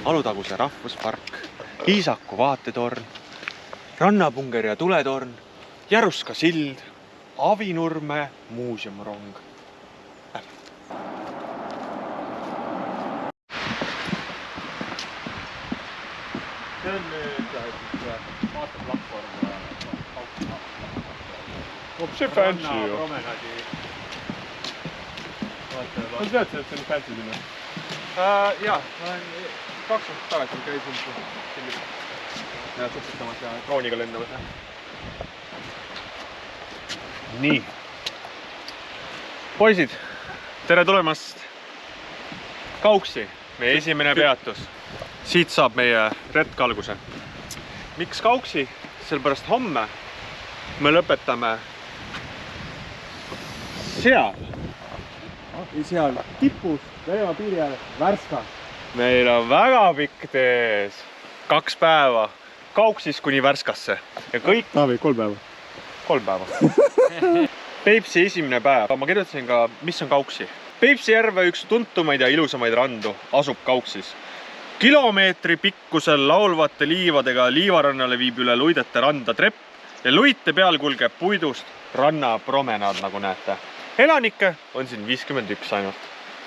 Alutaguse rahvuspark, Iisaku vaatetorn, Rannapunger ja tuletorn, Järuska sild, Avinurme muuseumrong. See on nüüd vaateplatvorm. See fancy ju. Promenadi. Ma tead, et see on fancy sinna? Jaa, ma olen 2 aastat tagasi käisin ja suhtetamas ja drooniga lendamas. Nii. Poisid, tere tulemast Kauksi, meie esimene peatus. Siit saab meie retk alguse. Miks Kauksi? Sellepärast homme me lõpetame seal tipus, Venemaa piiri äärel, Värskas. Meil on väga pikk tees. 2 päeva Kauksis kuni Värskasse. Ja kõik... Taavi, 3 päeva. 3 päeva. Peipsi esimene päev. Ma kirjutasin ka, mis on Kauksi. Peipsi järve üks tuntumaid ja ilusamaid randu asub Kauksis. Kilomeetri pikkusel laulvate liivadega liivarannale viib üle luidete randa trepp ja luite peal kulgeb puidust rannapromenaad, nagu näete. Elanikke on siin 51 ainult.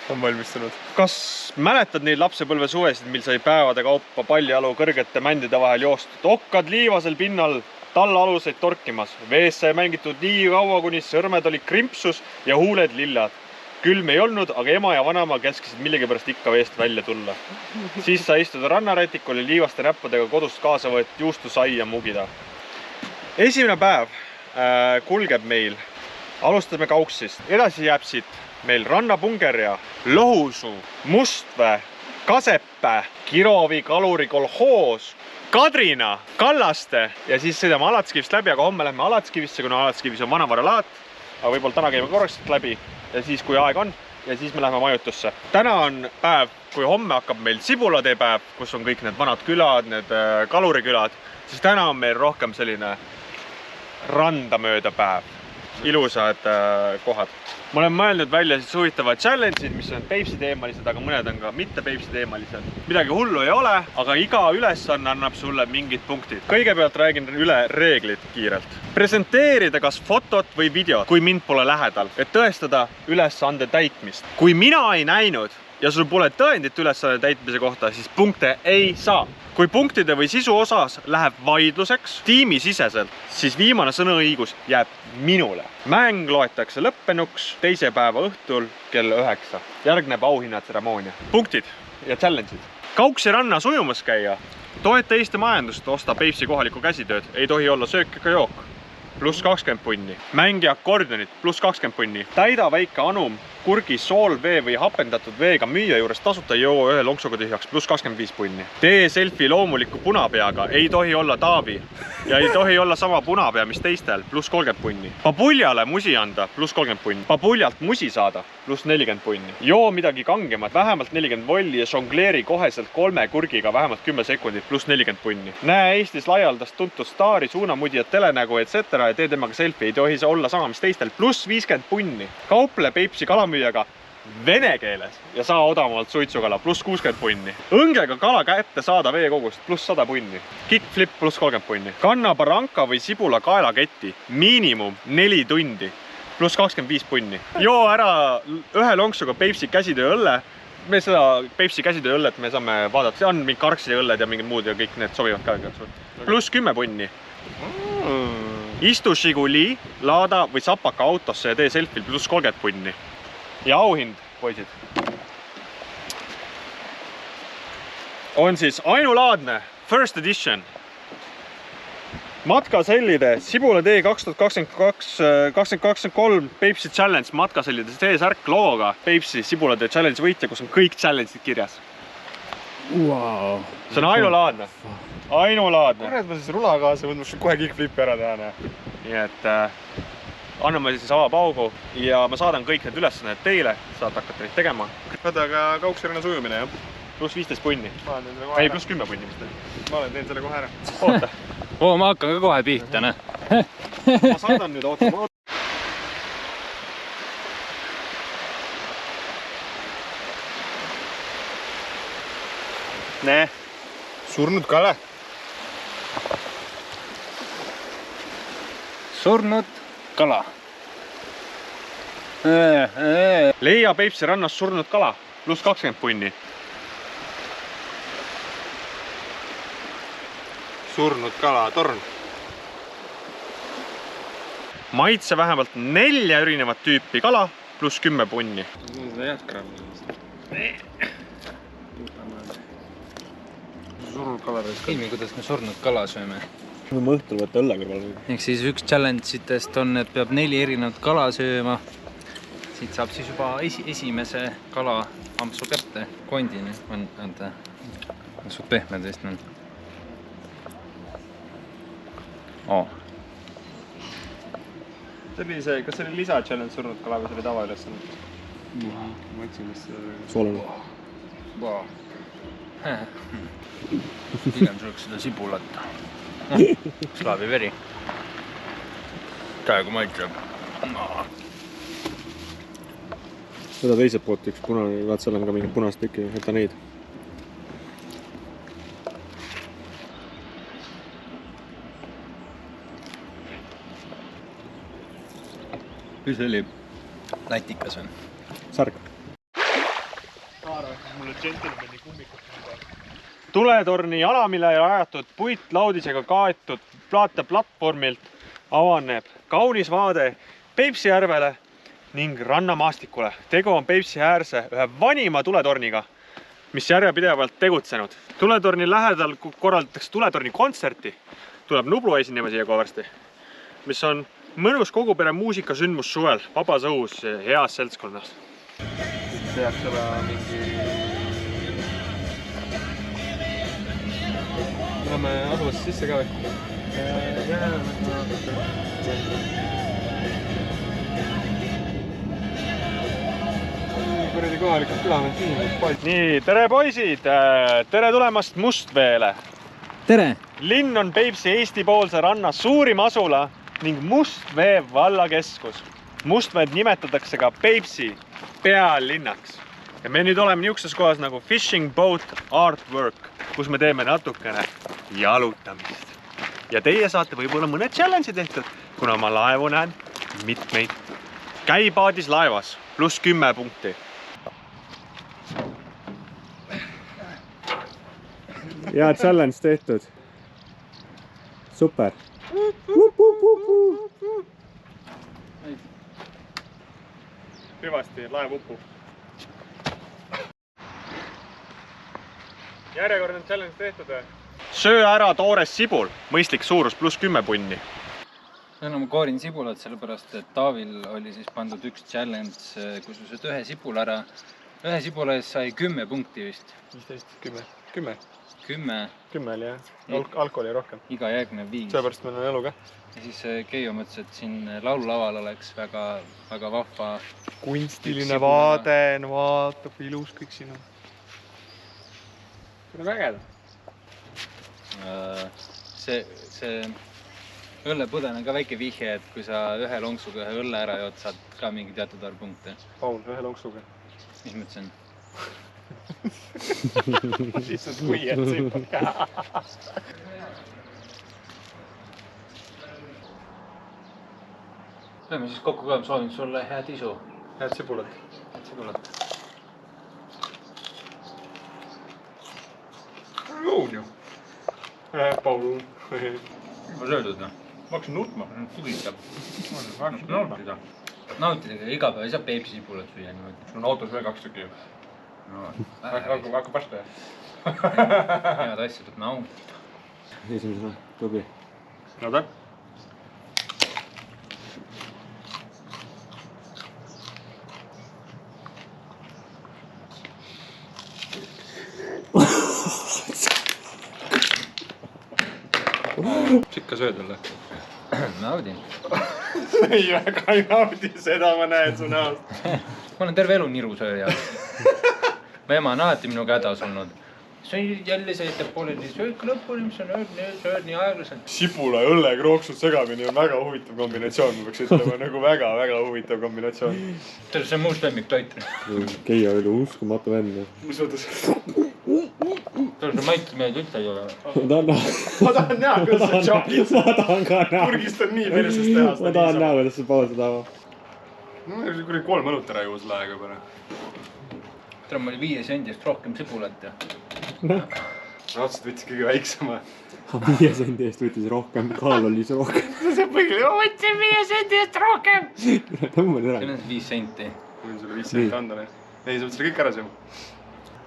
On valmistunud. Kas mäletad neid lapsepõlve suvesid, mil sai päevade kaupa paljalu kõrgete mändide vahel joostud? Okkad liivasel pinnal talla aluseid torkimas. Vees sai mängitud nii kaua, kuni sõrmed olid krimpsus ja huuled lillad. Külm ei olnud, aga ema ja vanema käskisid millegipärast ikka veest välja tulla. Siis sai istuda rannarätikul ja liivaste näppudega kodust kaasa võetud juustu sai ja mugida. Esimene päev kulgeb meil. Alustame Kauksist. Edasi jääb siit meil Rannapunger ja Lohusuu, Mustvee, Kasepää, Kirovi kaluri kolhoos, Kadrina, Kallaste ja siis sõidame Alatskivist läbi, aga homme lähme Alatskivisse, kuna Alatskivis on vanavaralaat. Aga võib-olla täna käime korraks läbi ja siis, kui aeg on, ja siis me läheme majutusse. Täna on päev, kui homme hakkab meil Sibulatee päev, kus on kõik need vanad külad, need kalurikülad, siis täna on meil rohkem selline randamööda päev. Ilusad kohad. Ma olen mõelnud välja siis huvitavad challenge'id, mis on Peipsi teemalised, aga mõned on ka mitte Peipsi teemalised. Midagi hullu ei ole, aga iga ülesanne annab sulle mingid punktid. Kõigepealt räägin üle reeglid kiirelt. Presenteerida kas fotot või videot, kui mind pole lähedal, et tõestada ülesande täitmist. Kui mina ei näinud ja sul pole tõendit ülesande täitmise kohta, siis punkte ei saa. Kui punktide või sisu osas läheb vaidluseks tiimisiseselt, siis viimane sõnaõigus jääb minule. Mäng loetakse lõppenuks teise päeva õhtul kell 9. Järgneb auhinnatseremoonia. Punktid ja challenge'id. Kauksi rannas ujumas käia. Toeta Eesti majandust, osta Peipsi kohalikku käsitööd. Ei tohi olla söök ega jook. Plus 20 punni. Mängi akordionit. Plus 20 punni. Täida väike anum kurgi soolvee või hapendatud veega müüa juures tasuta joo ühe lonksuga tühjaks. Plus 25 punni. Tee selfie loomuliku punapeaga. Ei tohi olla Taavi. Ja ei tohi olla sama punapea, mis teistel. Plus 30 punni. Papuljale musi anda. Plus 30 punni. Papuljalt musi saada. Plus 40 punni. Joo midagi kangemat. Vähemalt 40 volli ja žongleeri koheselt 3 kurgiga vähemalt 10 sekundit. Plus 40 punni. Näe Eestis laialdast tuntud staari, suunamudijat, telenägu, etc. Ja tee temaga selfie. Ei tohi see olla sama, mis teistel. Plus 50 punni. Kauple Peipsi kalamüüjaga vene keeles ja saa odavamalt suitsukala. Plus 60 punni. Õngega kala kätte saada veekogust. Plus 100 punni. Kickflip plus 30 punni. Kanna baranka või sibula kaelaketti. Miinimum 4 tundi. Plus 25 punni. Joo ära ühe lonksuga Peipsi käsitöö õlle. Me seda Peipsi käsitöö õllet me saame vaadata. See on mingi karkside õlled ja mingid muud ja kõik need sobivad ka. Plus 10 punni. Istu Žiguli, laada või sapaka autosse ja tee selfil. Plus 30 punni. Ja auhind, poisid, on siis ainulaadne First Edition matkasellide Sibulatee 2022-2023 Peipsi Challenge matkasellide T-särk logoga Peipsi Sibulatee Challenge võitja, kus on kõik challenge'id kirjas. Wow. See on ainulaadne. Ainulaadne. Kurat, ma siis rula kaasa, võin kohe kickflipi ära teha. Nii et anname siis avapaugu ja ma saadan kõik need ülesanded teile, saate hakata neid tegema. Vaata, aga Kauksi rannas ujumine, jah? Plus 15 punni. Ei, plus 10 punni vist. Ma olen teen selle kohe ära. Oota. Ma hakkan ka kohe pihta, ne? Ma saadan nüüd, oota. Nee. surnud kala. surnud kala. Leia Peipsi rannas surnud kala. Pluss 20 punni. Surnud kala, torn. Maitse vähemalt 4 erinevat tüüpi kala. Pluss 10 punni. Seda jätkrab. Surnud kala raiskab. Ilmi, kuidas me surnud kala sööme. Ma õhtul võtta õlle kõrval. Ehk siis üks challenge itest on, et peab 4 erinevat kala sööma. Siit saab siis juba esimese kala ampsu kätte. Kondini on, anda. Suht pehmed vist on. See oli see, kas see oli lisa challenge surnud kala või see oli tava ülesanne? Ma ütlesin, mis see oli. Soolane. Pigem suleks seda sibulat. Slaavi veri. Käegu maitseb. Seda teiselt poolt üks punane, vaat seal on ka mingi punast tükki, võta neid. Kui see oli? Lätikas on. Särg. Tuletorni alamile rajatud puitlaudisega kaetud platvormilt avaneb kaunis vaade Peipsi järvele ning rannamaastikule. Tegu on Peipsi äärse ühe vanima tuletorniga, mis järjepidevalt tegutsenud. Tuletorni lähedal korraldatakse tuletorni kontserti. Tuleb Nublu esinema siia kovarsti, mis on mõnus kogupere muusikasündmus suvel, vabas õhus, heas seltskonnas. Tehaks seda mingi... Läheme asuvasse sisse ka või? Kuradi kohalikud külamehed siin. Nii, tere poisid! Tere tulemast Mustveele! Tere! Linn on Peipsi Eesti-poolse ranna suurim asula ning Mustvee vallakeskus. Mustveed nimetatakse ka Peipsi pealinnaks. Ja me nüüd oleme niisuguses kohas nagu Fishing Boat Artwork, kus me teeme natukene jalutamist. Ja teie saate võib-olla mõned challenge tehtud, kuna ma laevu näen mitmeid. Käi paadis laevas, pluss 10 punkti. Ja challenge tehtud. Super. Hüvasti, laev upub. Järjekordne challenge tehtud või? Söö ära toores sibul, mõistlik suurus pluss 10 punni. Ma koorin sibulat sellepärast, et Taavil oli siis pandud üks challenge, kus sa sööd ühe sibula ära. Ühe sibula ees sai 10 punkti vist. 15, 10. 10 oli jah. Alkoholi rohkem. Iga järgnev 5. Seepärast meil on elu ka. Ja siis Keijo mõtles, et siin laululaval oleks väga vahva kunstiline vaade, no vaatab, ilus kõik siin on. See on ägeda. See õllepõden on ka väike vihje, et kui sa ühe lonksuga ühe õlle ära jood, saad ka mingi teatud arv punkte. Paul, ühe lonksuga. Mis ma ütlesin? Lihtsalt võied siin. Võime siis kokku ka, soovin sulle head isu. Head sibulat. Head sibulat. Lõun ju. Paul. Ma söödud, noh. Ma hakkasin nutma. Tugitab. Nautida. Nautida, iga päev ei saa Peipsi sibulat süüa niimoodi. Sul on autos veel 2 tükki ju. Hakkab vastu jah. Head asja, tuleb nautida. Esimesena, tubli. No ta. Sikka sööd jälle? Naudin. Ei väga ei naudi, seda ma näen su näost. Ma olen terve elu nirusööja. Mu ema on alati minuga hädas olnud. Jälle see jätab pooleli söök lõpuni, mis on sööd nii aeglaselt. Sibula ja õlle krooksud segamini on väga huvitav kombinatsioon, ma peaks ütlema, nagu väga huvitav kombinatsioon. See on muust lemmiktoit. Keijo oli uskumatu vend. Mis mõttes? Ta sul see maitsemehed üldse ei ole. Ma tahan näha, kuidas sa tšokid. Ma tahan ka näha. Purgist on nii persest teha. Ma tahan näha, kuidas sa pausad avab. No, kuri 3 õlut ära juus laega peale. Täna mul oli 5 sendist rohkem sibulat ja. Otsid võttis kõige väiksema. 5 sendi eest võttis rohkem, kaal oli see rohkem. See on põhiline. Ma võtsin 5 sendi eest rohkem. Tõmbad ära. See on 5 senti. Võin sulle 5 senti anda. Ei, sa võtsid selle kõik ära sööma.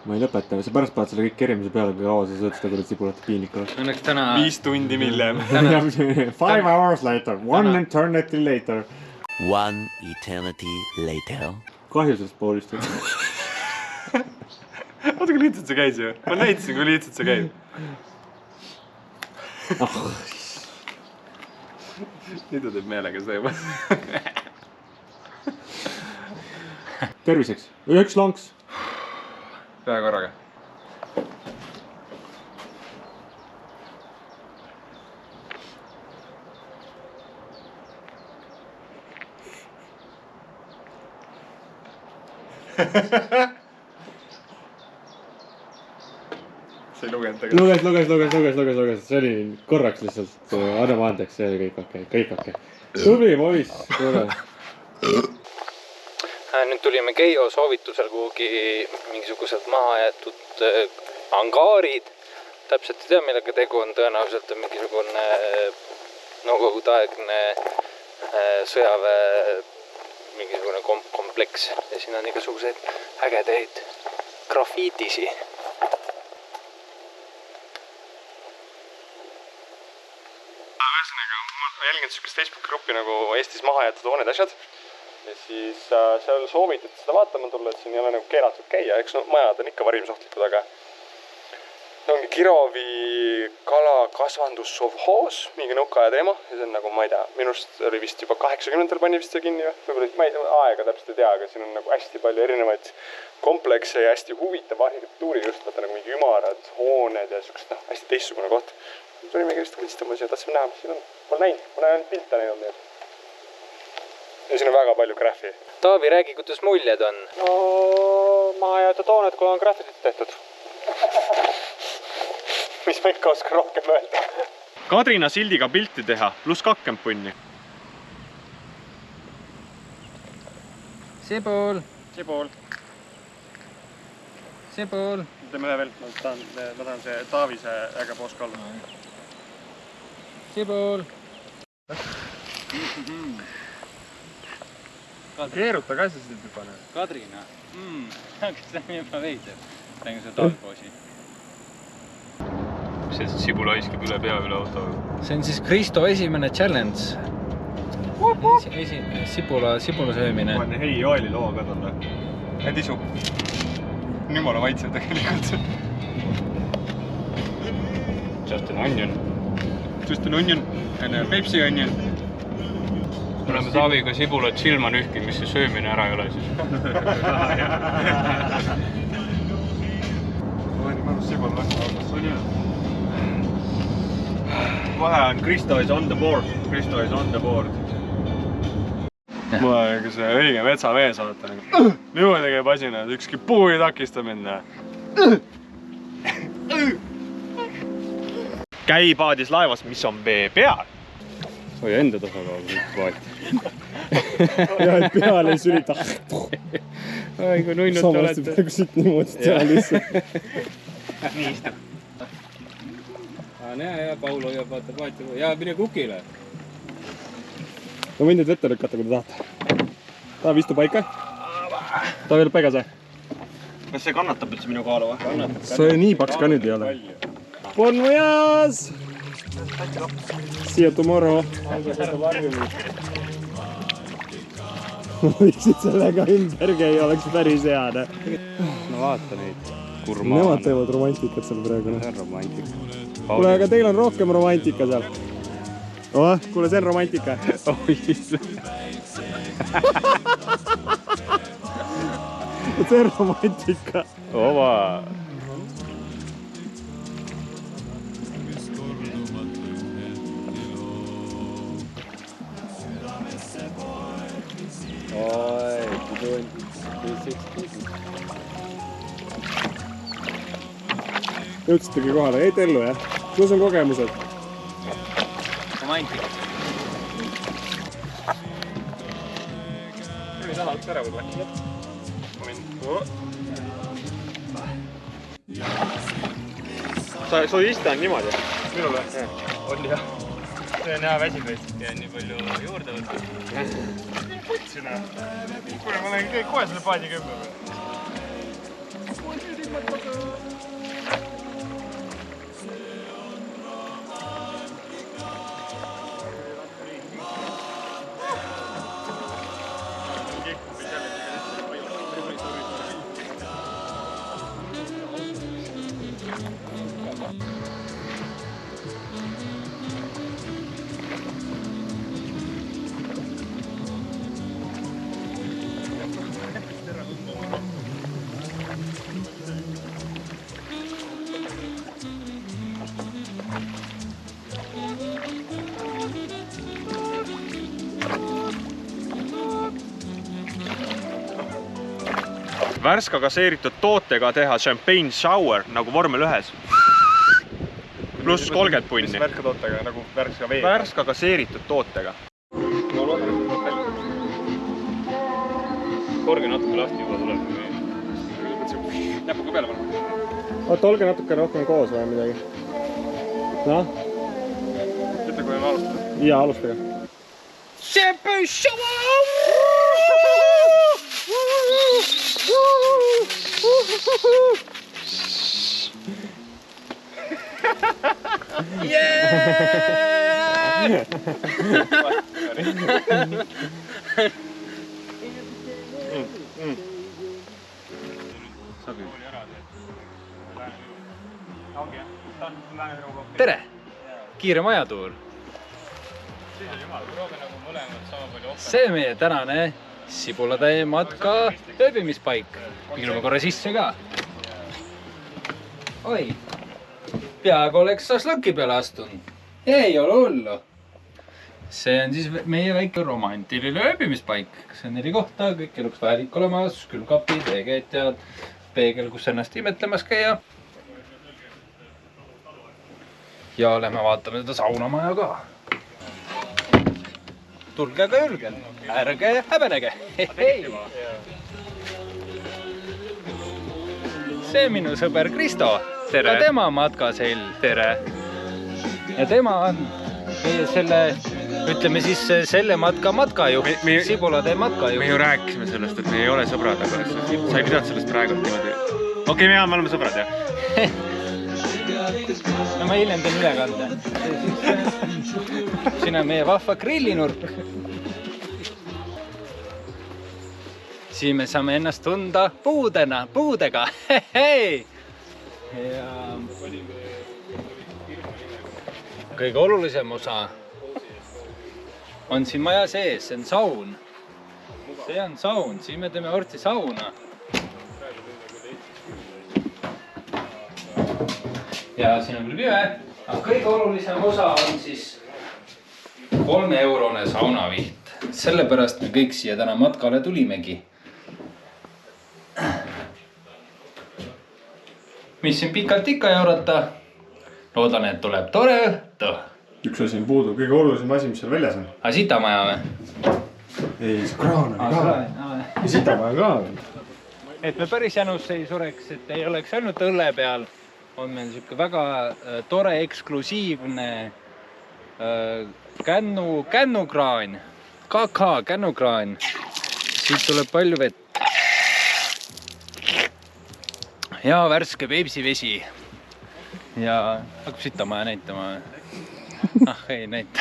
Ma ei lõpeta, sa pärast paned selle kõik kerimise peale, kui kaua sa sööd seda, kuidas sibulat piinlik oleks. Õnneks täna... 5 tundi hiljem. 5 hours later, 1 eternity later. 1 eternity later. Kahju sellest poolist. Oota, kui lihtsalt see käis ju. Ma näitasin, kui lihtsalt see käib. Nüüd ta teeb meelega seda juba. Terviseks. 1 lonks. Ühe korraga. See ei lugenud tegelikult. Luges. See oli korraks lihtsalt. Anname andeks, see oli kõik okei. Tubli poiss. Nüüd tulime Keijo soovitusel kuhugi mingisugused mahajäetud angaarid. Täpselt ei tea, millega tegu on, tõenäoliselt on mingisugune nõukogudeaegne sõjaväe mingisugune kompleks ja siin on igasuguseid ägedaid grafiitisi. Ühesõnaga, ma jälgin sellist Facebook-gruppi nagu Eestis mahajäetud hooned asjad. Ja siis seal soovitati seda vaatama tulla, et siin ei ole nagu keelatud käia. Eks no majad on ikka varimsohtlikud, aga ongi Kirovi kalakasvandussovhoos, mingi nukkaaja teema. Ja see on nagu, ma ei tea, minust oli vist juba 80-ndal pani vist see kinni. Võib-olla ma ei tea, aega täpselt ei tea, aga siin on nagu hästi palju erinevaid komplekse ja hästi huvitav arhitektuuri just võtta nagu mingi ümarad, hooned ja sükest, hästi teistsugune koht. Tulimegi vist võistama ja tahtsime näha, mis siin on. Pole näinud, ma olen pilta näinud nii. Ja siin on väga palju graffi. Taavi, räägi, kuidas muljed on? No, mahajäetud hooned, kui on graffitit tehtud. Mis ma ikka oskan rohkem öelda? Kadrina sildiga pilti teha, pluss 20 punni. Sibul. Teeme ühe veel, ma tahan see Taavi see äge poosk olla. Sibul. Keeruta ka see sildi pane. Kadrina. Kas see on juba veider? Räägin seda Taavi-poosi. See sibula iskib üle pea üle auto. See on siis Kristo esimene challenge. Sibula söömine. Ma olen hei oili loo ka talle. Ja tisu. Jumala maitsev tegelikult. Just an onion and a Pepsi onion. Me oleme Taaviga sibulat silma nühkinud, mis see söömine ära ei ole siis. Mõnus sibul läks. Vahe on Kristo is on the board. Mul on see õige metsamees vaata nagu. Niimoodi käib asina, et ükski puu ei takista minna. Käi paadis laevas, mis on vee peal. Oi, enda tasakaal vaati. Ja et peal ei sülita. Ai, kui nunnut olete. Praegu siit niimoodi teha lihtsalt. Nii istub. Näe, ja Paul hoiab, vaata paati. Ja mine kukile. Ma võin nüüd vette lükata, kui te tahate. Taavi istu paika. Taavi oled paigas või? Kas see kannatab üldse minu kaalu või? See nii paks ka nüüd ei ole. Bon voyage! See you tomorrow. Võiksid sellega ümber käia, oleks päris hea. No vaata neid. Nemad teevad romantikat seal praegu. See on romantika. Kuule, aga teil on rohkem romantika seal. Kuule, see on romantika. See on romantika. Ova. Oi, you're doing 360. Jõudsitegi kohale, jäite ellu jah? Kus on kogemused? Romantik. Ei taha üldse ära võtta. Su iste on niimoodi? Minule? On jah. See on hea väsib lihtsalt ja nii palju juurde võtta. Putsina. Kuule, ma lähen kohe selle paadi kõmba. Värska gaseeritud tootega teha champagne shower nagu vormel 1. Pluss 30 punni. Mis värska tootega, nagu värska veega? Värska gaseeritud tootega. Korge natuke lahti juba tuleb. Näpuga peale panna. Oota, olge natuke rohkem koos või midagi. Noh? Ütle, kui on alustada. Ja, alustage. Champagne shower! Tere! Kiire majatuur! See meie tänane Sibulatäie matka ööbimispaik. Piilume korra sisse ka. Oi, peaaegu oleks šašlõki peale astunud. Ei ole hullu. See on siis meie väike romantiline ööbimispaik. See on 4 kohta, kõik eluks väärik olemas, külmkapid, veekeetjad, peegel, kus ennast imetlemas käia. Ja lähme vaatame seda saunamaja ka. Tulge aga julgel, ärge häbenege. See minu sõber Kristo, ka tema matkasell, tere. Ja tema on meie selle, ütleme siis selle matkajuht, Sibulatäie matkajuht. Me ju rääkisime sellest, et me ei ole sõbrad, aga sa ei pidanud sellest praegu niimoodi. Okei, me oleme sõbrad, jah. No ma hiljem teen ülekande. Siin on meie vahva grillinurk. Siin me saame ennast tunda puudega. Ja kõige olulisem osa on siin maja sees, see on saun. See on saun, siin me teeme ortsi sauna. Ja siin on küll pive, aga kõige olulisem osa on siis 3-eurone saunaviht. Sellepärast me kõik siia täna matkale tulimegi. Mis siin pikalt ikka jaurata? Loodan, et tuleb tore õhtu. Üks asi on puudu, kõige olulisem asi, mis seal väljas on. A sitamaja või? Ei, see kraan on ka. Ja sitamaja ka. Et me päris jänusse ei sureks, et ei oleks ainult õlle peal. On meil siuke väga tore eksklusiivne kännukraan. Kännukraan. Siit tuleb palju vett. Ja värske Peipsi-vesi. Ja hakkab sitamaja näitama. Ah, ei näita.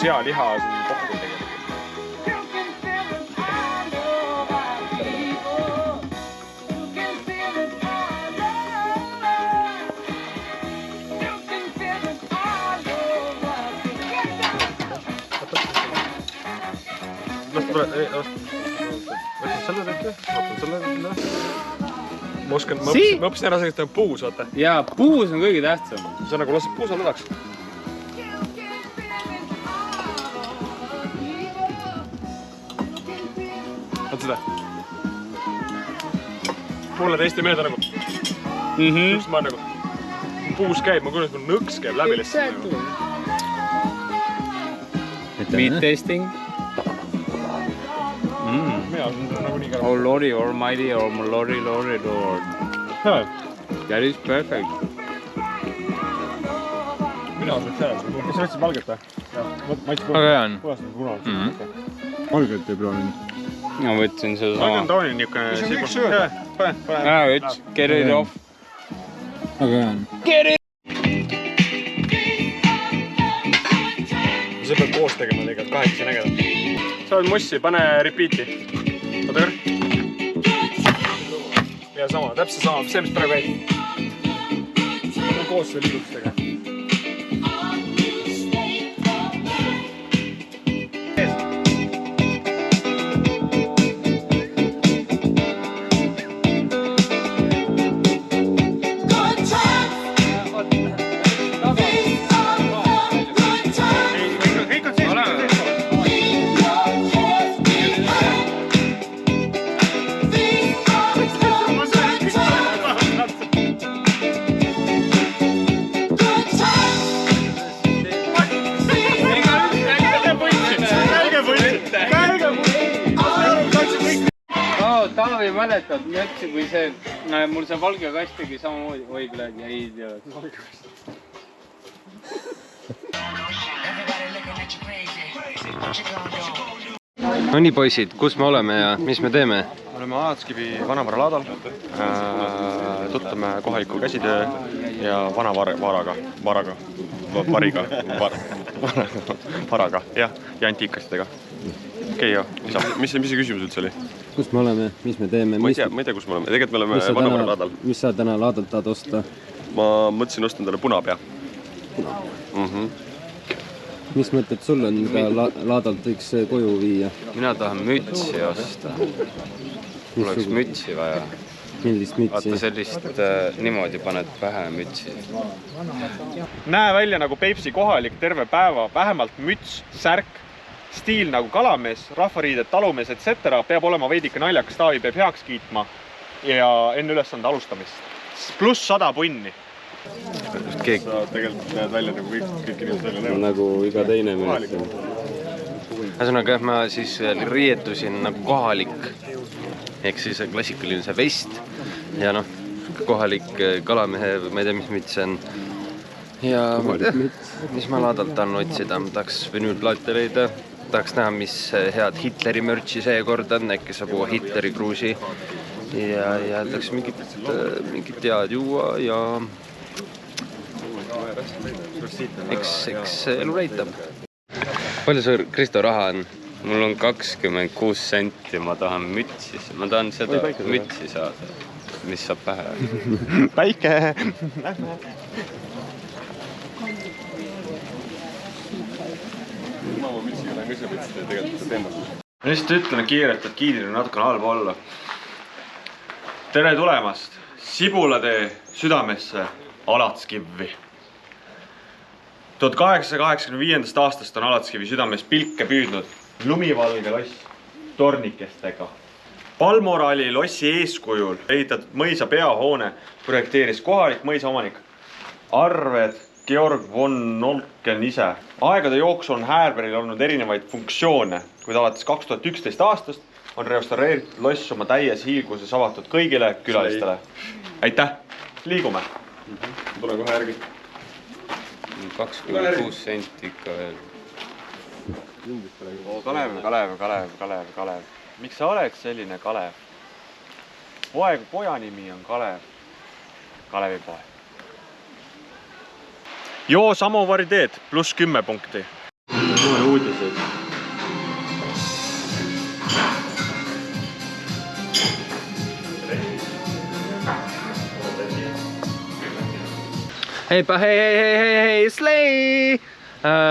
Sealiha siin kokku tegelikult. Võtan selle tekki, võtan selle tekki. ma õppisin ära sellega, et puus, vaata. Jaa, puus on kõige tähtsam. See on nagu laseb puusa lõdaks. Vaat seda. Mulle täiesti meelde nagu. Üks ma nagu puus käib, ma kuulen, et mul nõks käib läbi lihtsalt. Meat tasting. Mina on nagu nii kära. Oh lordy, almighty, oh lordy, lordy, lord. That is perfect. Mina olen nüüd selles. Kas sa võtsid valget või? Aga hea on. Kuidas on punased? Valget ei proovinud. Ma võtsin seda Valget on sama. taunil niisugune sibul. Pane. Üks, get it off. Aga hea on. See peab koos tegema liiga, 8 nägeda. Sa oled mossi, pane repeat'i. Oota kõrg. Ja sama, täpselt sama, see mis praegu käib. Koos see liigutus tegema. Taavi mäletad, mütsi kui see, mul see valge kast tegi samamoodi, oi küll, jäi tead. No nii poisid, kus me oleme ja mis me teeme? Me oleme Alatskivi vanavara-laadal. Tuttame kohaliku käsitöö ja vanavaraga, ja antiikastidega. Okei, joo. Mis see küsimus üldse oli? Kus me oleme, mis me teeme? Ma ei tea, kus me oleme. Tegelikult me oleme vanavara-laadal. Mis sa täna laadalt tahad osta? Ma mõtlesin osta endale punapea. Mis mõtted sul on, mida laadalt võiks koju viia? Mina tahan mütsi osta. Mul oleks mütsi vaja. Millist mütsi? Vaata sellist niimoodi paned pähe mütsi. Näe välja nagu Peipsi kohalik terve päeva, vähemalt müts, särk, stiil nagu kalamees, rahvariided, talumees, etc. Peab olema veidike naljakas, Taavi peab heaks kiitma ja enne ülesande alustamist. Pluss 100 punni. Keegi. Sa tegelikult näed välja nagu kõik inimesed välja näevad. Nagu iga teine mees. Ühesõnaga, ma siis riietusin nagu kohalik. Ehk siis klassikaline see vest. Ja noh, kohalik kalamehe, ma ei tea, mis müts see on. Ja mis ma laadalt tahan otsida, ma tahaks vinüülplaate leida. Tahaks näha, mis head Hitleri mürtsi seekord on, äkki saab uue Hitleri kruusi. Ja tahaks mingit head juua ja eks elu näitab. Palju sul, Kristo, raha on? Mul on 26 senti, ma tahan mütsi, ma tahan seda mütsi saada, mis saab pähe. Päike! Ma mütsiga lähen kõsepitsi ja tegelikult seda teemas. Ma lihtsalt ütlen kiirelt, et giidil on natukene halba olla. Tere tulemast Sibulatee südamesse Alatskivi. 1885. aastast on Alatskivi südames pilke püüdnud lumivalge loss tornikestega. Palmorali lossi eeskujul ehitatud mõisa peahoone projekteeris kohalik mõisaomanik Arved Georg von Nolken ise. Aegade jooksul on Häärberil olnud erinevaid funktsioone, kuid alates 2011. aastast on restaureeritud loss oma täies hiilguses avatud kõigile külalistele. Aitäh! Liigume! Tule kohe järgi. 26 senti ikka veel. Kalev. Miks sa oled selline Kalev? Poja nimi on Kalev. Kalevi poeg. Joo samovari teed, pluss 10 punkti. Uudised. Hei, slay!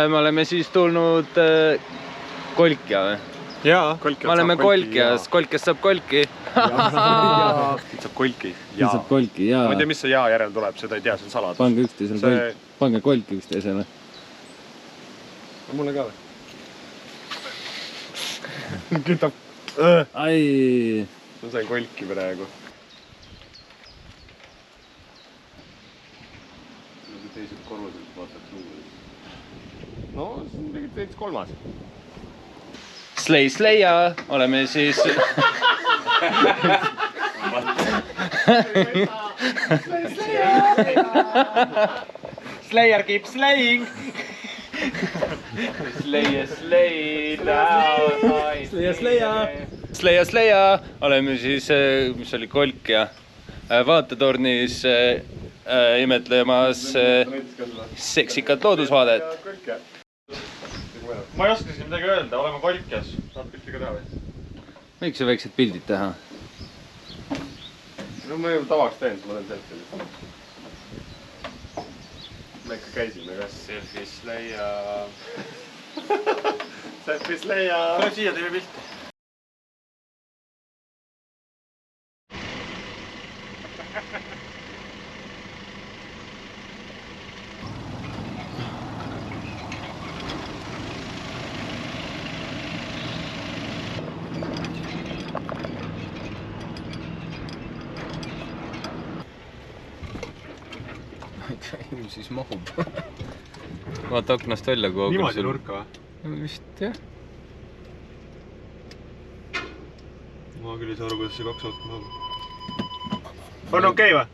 Me oleme siis tulnud Kolkja või? Jaa. Me oleme Kolkjas, Kolkjas saab kolki. Siit saab kolki. Siin saab kolki, jaa. Ma ei tea, mis see jaa järel tuleb, seda ei tea, see on saladus. Pange üksteisele kolki. Pange kolki üksteisele. Mulle ka või? Kütab. Ai. Ma sain kolki praegu. Teised korrused vaataks lugu. No, see on tegelikult veits kolmas. Sleia, oleme siis... Slayer keep slaying! Sleia! Oleme siis, mis oli kolk ja vaatetornis imetlemas seksikat loodusvaadet. Ma ei oska siin midagi öelda, oleme Kolkjas. Saab pilti ka teha või? Võiks ju väiksed pildid teha. No ma ju tavaks teen, siis ma teen selfie. Me ikka käisime, kas selfie Sleia. Selfie Sleia. Tule siia, teeme pilti. Ju siis mahub. Vaata aknast välja, kui augel Niimoodi nurka või? Vist jah. Ma küll ei saa aru, kuidas see 2 autot mahub. On okei või?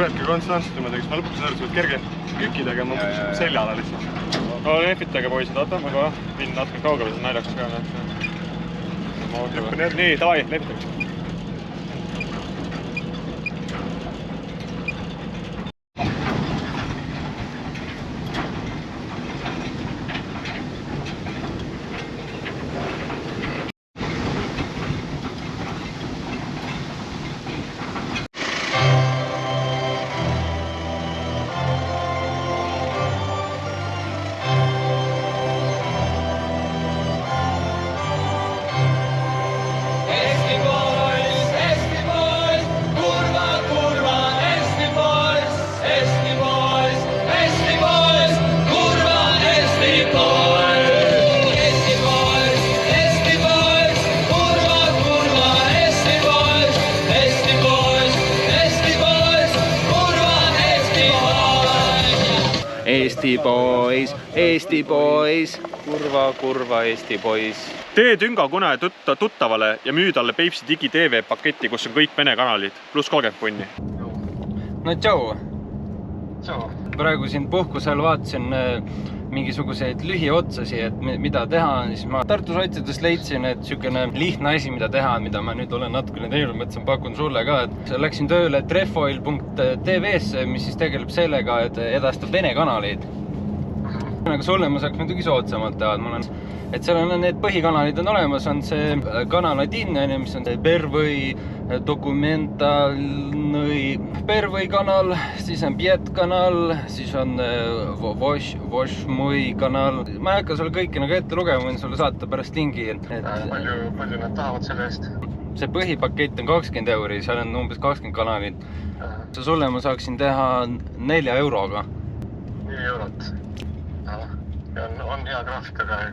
Peadki konstantselt niimoodi, kas ma lõpuks sellest võid kerge küki tegema seljale lihtsalt. No lehvitage poisid, oota, ma ka pinn natuke kaugele, see on naljakas ka. Nii, davai, lehvitage. Eesti boys, kurva Eesti boys. Tee Tünga Kune tuttavale ja müü talle Peipsi Digi TV paketi, kus on kõik Vene kanalid, pluss 30 punni. No tšau! Praegu siin puhkusel vaatasin mingisuguseid lühiotsasi, et mida teha, siis ma Tartus otsides leidsin, et niisugune lihtne asi, mida teha, mida ma nüüd olen natukene teinud, mõtlesin, pakun sulle ka, et läksin tööle trefoil.tv-sse, mis siis tegeleb sellega, et edastab Vene kanaleid. Aga sulle ma saaks muidugi soodsamalt teha, et seal on need põhikanalid on olemas, on see kanal Nadin, mis on Pervõi dokumentaalnõi Pervõi kanal, siis on Piet kanal, siis on Vošmõi kanal. Ma ei hakka sulle kõiki nagu ette lugema, võin sulle saata pärast lingi. Palju nad tahavad selle eest? See põhipakett on 20 €, seal on umbes 20 kanalit. Sulle ma saaksin teha 4 euroga. 4 eurot. Ja on hea graafikaga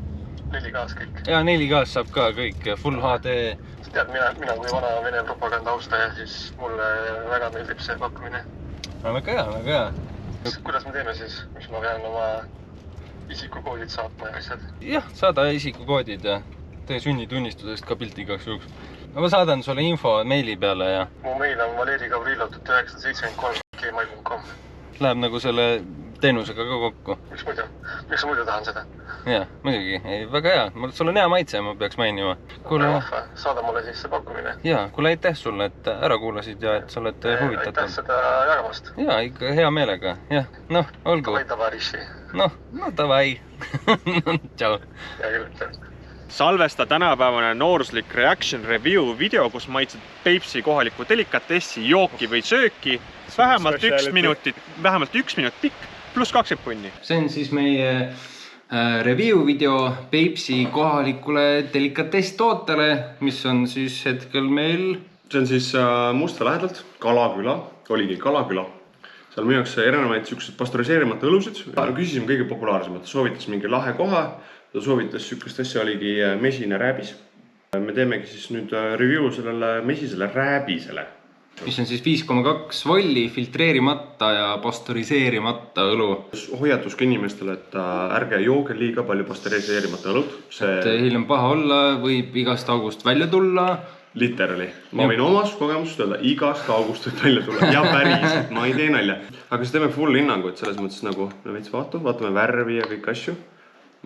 4K-s kõik. Ja 4K-s saab ka kõik, full HD. Sa tead, mina kui vana Vene propaganda austaja, siis mulle väga meeldib see pakkumine. Väga hea. Kuidas me teeme siis? Mis ma pean oma isikukoodid saatma ja asjad? Jah, saada isikukoodid ja tee sünnitunnistusest ka pilti igaks juhuks. Ma saadan sulle info meili peale ja... Mu meil on Valeri Gavrilov 1973 gmail.com. Läheb nagu selle teenusega ka kokku. Miks sa muidu tahan seda? Jaa, muidugi. Väga hea. Sul on hea maitse, ma peaks mainima. Saada mulle siis see pakkumine. Jaa, kuule aitäh sulle, et ära kuulasid ja et sa oled huvitatud. Aitäh seda jagamast. Jaa, ikka hea meelega. Jah, noh, olgu. Davai, tavariši. No davai. Tšau. Hea küll. Salvesta tänapäevane nooruslik reaction review video, kus maitsed Peipsi kohalikku delikatessi, jooki või sööki. Vähemalt 1 minut pikk, pluss 20 punni. See on siis meie review video Peipsi kohalikule delikatess tootele, mis on siis hetkel meil... See on siis Musta lähedalt, Kalaküla, oligi Kalaküla. Seal müüakse erinevaid pastöriseerimata õlusid. Küsisime kõige populaarsemat, soovitas mingi lahe koha. Ta soovitas sükast asja oligi mesine rääbis. Me teemegi siis nüüd review sellele mesisele rääbisele. Mis on siis 5,2 volli, filtreerimata ja pastöriseerimata õlu. Hoiatus ka inimestele, et ärge jooge liiga palju pastöriseerimata õlut. Et hiljem paha olla, võib igast august välja tulla. Literally. Ma võin omast kogemusest öelda, igast august võib välja tulla. Ja päriselt, ma ei tee nalja. Aga siis teeme full hinnangu, et selles mõttes nagu veits vaatame värvi ja kõik asju.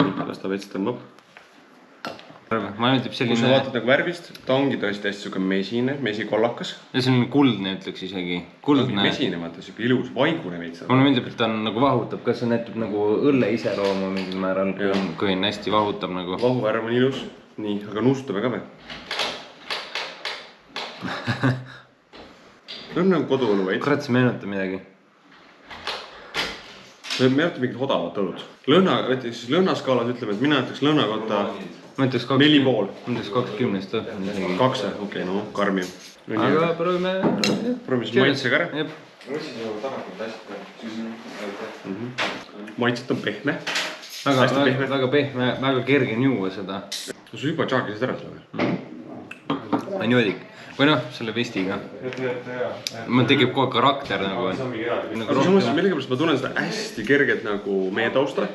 Las ta veits tõmbab. Ma ütleb selline... Kui sa vaatad nagu värvist, ta ongi tõesti hästi siuke mesine, mesikollakas. Ja selline kuldne ütleks isegi. Kuldne. Mesine, vaata siuke ilus, vaigune veits. Mulle meeldib, et ta on nagu vahutab, kas see näitab nagu õlle iseloomu mingil määral, kui on hästi vahutab nagu. Vahuvärv on ilus. Nii, aga nuustame ka või? See on nagu koduõlu veits. Kurat, see meenutab midagi. Me meenutab mingit odavat õlut. Lõhnaskaalas ütleme, et mina ütleks lõhna kohta 4,5. Ma ütleks 20. 2, okei, no karmi. Aga proovime... Proovime siis maitsega ära. Maitset on pehme. Väga pehme, väga kerge on juua seda. Sa juba tšaakisid ära selle või? On joodik. Või noh, selle vestiga. Mul tekib kogu karakter nagu. Samas millegipärast ma tunnen seda hästi kerget nagu meie tausta.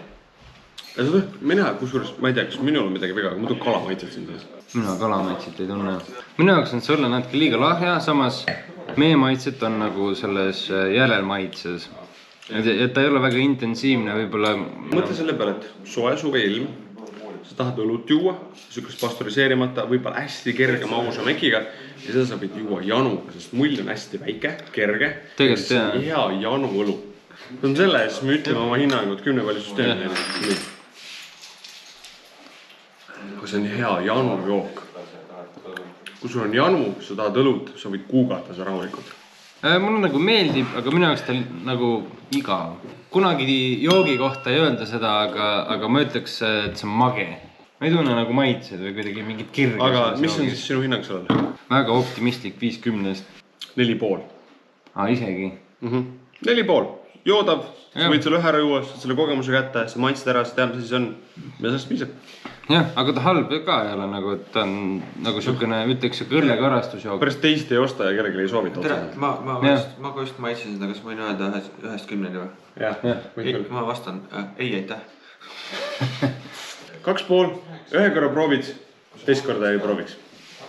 Mina, kusjuures, ma ei tea, kas minul on midagi viga, aga muidu kala maitset siin selles. Mina kala maitset ei tunne. Minu jaoks on sõlle natuke liiga lahja, samas meie maitset on nagu selles järelmaitses. Et ta ei ole väga intensiivne võib-olla. Mõtle selle peale, et soe suve ilm. Sa tahad õlut juua, sükast pastöriseerimata, võib-olla hästi kerge magusa mekiga ja seda sa võid juua januga, sest mull on hästi väike, kerge ja see on hea janu õlu. See on selle, siis me ütleme oma hinnangut 10 valli süsteemi. Aga see on hea janu jook. Kui sul on janu, sa tahad õlut, sa võid kuugata seda rahulikult. Mulle nagu meeldib, aga minu jaoks ta nagu igav. Kunagi joogi kohta ei öelda seda, aga ma ütleks, et see on mage. Ma ei tunne nagu maitsed või kuidagi mingit kirge. Aga mis on siis sinu hinnang sellele? Väga optimistlik 50. 4,5. Isegi? 4,5. Joodav, sa võid selle ühe ära juua, saad selle kogemuse kätte, sa maitsid ära, sa tead, mis siis on. Ja sellest piisab. Jah, aga ta halb ka ei ole nagu, et ta on nagu siukene, ütleks siuke õllekarastusjook. Pärast teist ei osta ja kellelegi ei soovita otsa. Ma ka just maitsin seda, kas ma võin öelda 1-10 või? Jah, võid küll. Ma vastan, ei aitäh. 2,5, ühe korra proovid, teist korda ei prooviks.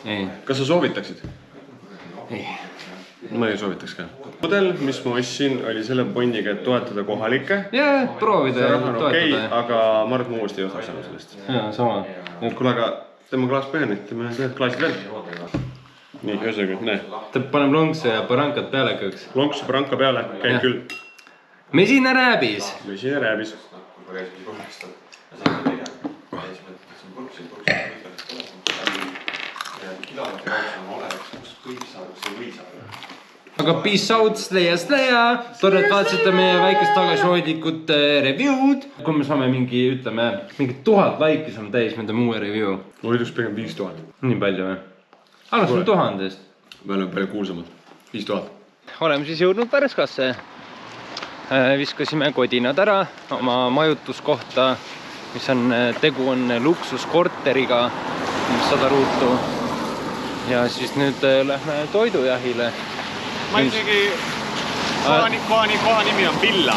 Ei. Kas sa soovitaksid? Ei. Ma ei soovitaks ka. Mudel, mis ma ostsin, oli selle pondiga, et toetada kohalikke. Jaa, proovida ja toetada. Okei, aga ma arvan, et ma uuesti ei ostaks enam sellest. Jaa, sama. Kuule, aga teeme klaas põhjani, teeme klaasid veel. Nii, ühesõnaga, näe. Ta paneb lonkse ja barankat peale kõiks. Lonkse baranka peale, käib küll. Mesine rääbis. Mesine rääbis. Aga peace out, sleia. Tore, et vaatasite meie väikest tagasihoidlikut review'd. Kui me saame mingi, ütleme, mingi 1000 laiki saame täis, me teeme uue review. Ma võidaks pigem 5000. Nii palju või? Alustame 1000-st. Me oleme palju kuulsamad. 5000. Oleme siis jõudnud Värskasse. Viskasime kodinad ära oma majutuskohta, mis on, tegu on luksuskorteriga, 100 ruutu. Ja siis nüüd lähme toidujahile. Ma isegi koha nimi on Villa.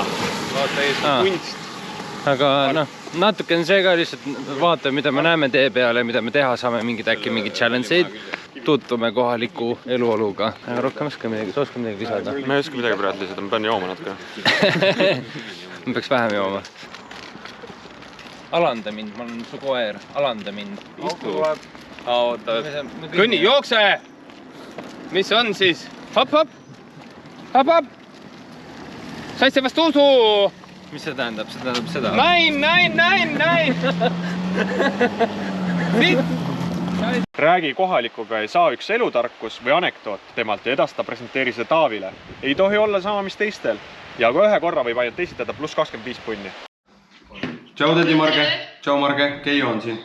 Vaata Eesti kunst. Aga noh, natuke on see ka lihtsalt vaata, mida me näeme tee peale, mida me teha saame, äkki mingid challenge'id. Tutvume kohaliku eluoluga. Rohkem oska midagi, sa oska midagi lisada? Ma ei oska midagi praegu lisada, ma pean jooma natuke. ma peaks vähem jooma. Alanda mind, ma olen su koer, alanda mind. Istu. Oota, kõnni, jookse! Mis on siis? Hop, hop! Hop, hop! Said see vastu usu! Mis see tähendab? See tähendab seda? Näin! Siit! Räägi kohalikuga ei saa üks elutarkus või anekdoot temalt ja edasta presenteeri seda Taavile. Ei tohi olla sama, mis teistel. Ja kui ühe korra võib ainult esitada plus 25 punni. Tšau, tädi Marge. Tšau, Marge. Keijo on siin.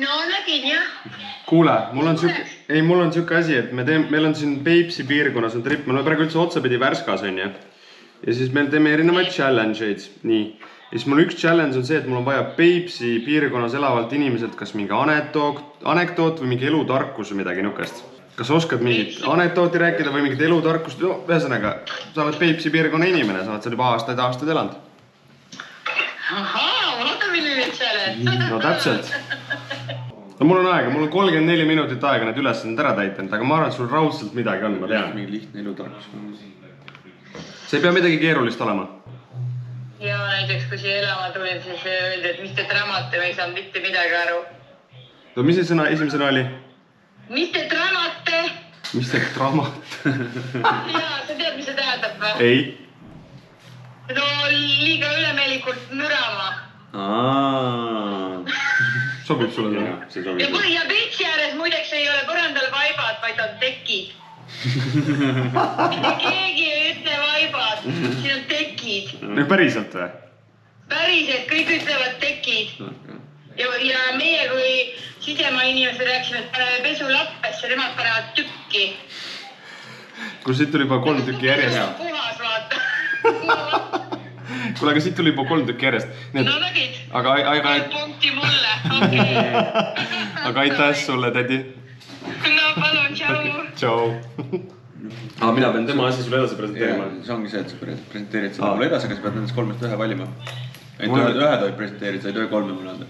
No nägin, jah. Kuule, mul on siuke asi, et meil on siin Peipsi piirkonnas on trip. Me oleme praegu üldse otsapidi Värskas, on ju. Ja siis meil teeme erinevaid challenge'id. Nii. Ja siis mul üks challenge on see, et mul on vaja Peipsi piirkonnas elavalt inimeselt kas mingi anekdoot või mingi elutarkus või midagi nukest. Kas oskad mingit anekdooti rääkida või mingit elutarkust? No, ühesõnaga, sa oled Peipsi piirkonna inimene, sa oled seal juba aastaid elanud. Ahaa, vaata milline challenge. No täpselt. No mul on aega, mul on 34 minutit aega need ülesanded ära täitanud, aga ma arvan, et sul raudselt midagi on, ma tean. Mingi lihtne elutarkus. See ei pea midagi keerulist olema. Ja näiteks kui siia elama tulin, siis öeldi, et mis te tramate, me ei saanud mitte midagi aru. No mis see sõna esimesena oli? Mis te tramate? Mis see tramat? Jaa, sa tead, mis see tähendab või? Ei. No liiga ülemeelikult mürama. Sobib sulle seda? See sobib. Ja pitsi ääres muideks ei ole põrandal vaibad, vaid on tekid. Keegi ei ütle vaibad, siin on tekid. No päriselt või? Päriselt, kõik ütlevad tekid. Ja meie kui sisemaa inimesed rääksime, et paneme pesu lappesse, nemad panevad tükki. Kus siit tuli juba 3 tükki järjest. Puhas, vaata. Kuule, aga siit tuli juba 3 tükki järjest. No nägid? Aga punkti mulle, okei. Aga aitäh sulle, tädi. No palun, tšau. Tšau. Mina pean tema asja sulle edasi presenteerima. See ongi see, et sa presenteerid seda mulle edasi, aga sa pead nendest 3-st ühe valima. Ühe tohib presenteerida, sa ei tohi 3 mulle anda.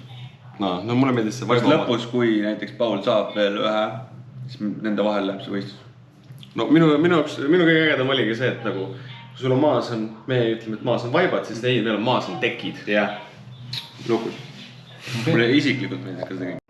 No mulle meeldis see Vast lõpus, kui näiteks Paul saab veel ühe, siis nende vahel läheb see võistlus. No minu kõige ägedam oligi see, et nagu kui sul on maas on, meie ütleme, et maas on vaibad, siis ei, meil on maas on tekid. Jah. Lukus. Mulle isiklikult meeldis ka seda kõik.